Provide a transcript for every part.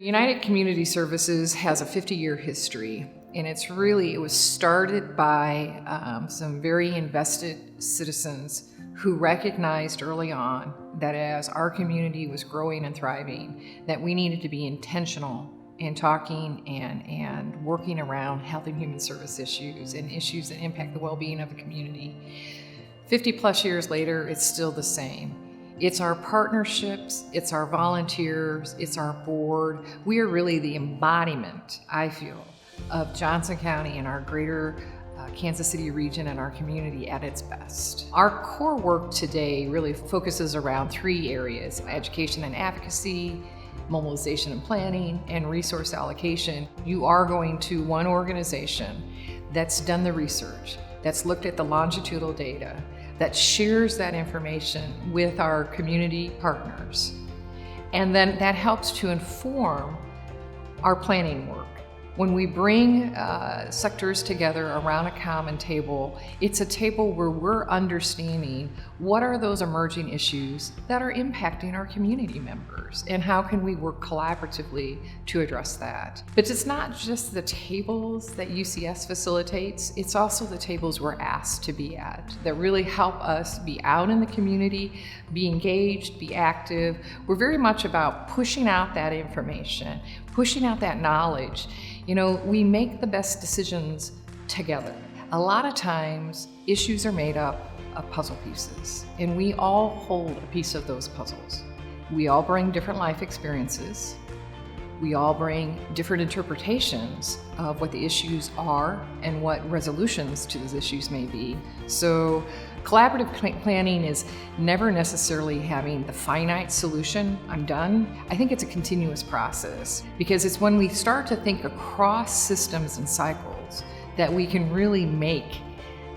United Community Services has a 50-year history, and it was started by some very invested citizens who recognized early on that as our community was growing and thriving, that we needed to be intentional in talking and working around health and human service issues and issues that impact the well-being of the community. 50 plus years later, it's still the same. It's our partnerships, it's our volunteers, it's our board. We are really the embodiment, I feel, of Johnson County and our greater Kansas City region and our community at its best. Our core work today really focuses around three areas: education and advocacy, mobilization and planning, and resource allocation. You are going to one organization that's done the research, that's looked at the longitudinal data, that shares that information with our community partners. And then that helps to inform our planning work. When we bring sectors together around a common table, it's a table where we're understanding what are those emerging issues that are impacting our community members and how can we work collaboratively to address that. But it's not just the tables that UCS facilitates, it's also the tables we're asked to be at that really help us be out in the community, be engaged, be active. We're very much about pushing out that information, pushing out that knowledge. You know, we make the best decisions together. A lot of times, issues are made up of puzzle pieces, and we all hold a piece of those puzzles. We all bring different life experiences. We all bring different interpretations of what the issues are and what resolutions to those issues may be. So collaborative planning is never necessarily having the finite solution, I'm done. I think it's a continuous process, because it's when we start to think across systems and cycles that we can really make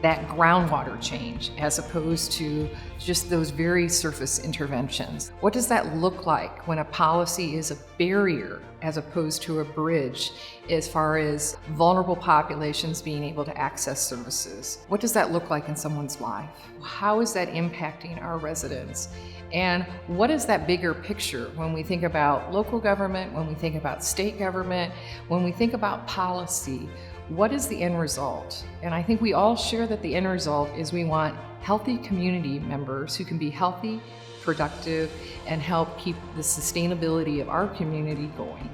that groundwater change as opposed to just those very surface interventions. What does that look like when a policy is a barrier as opposed to a bridge as far as vulnerable populations being able to access services? What does that look like in someone's life? How is that impacting our residents? And what is that bigger picture when we think about local government, when we think about state government, when we think about policy? What is the end result? And I think we all share that the end result is we want healthy community members who can be healthy, productive, and help keep the sustainability of our community going.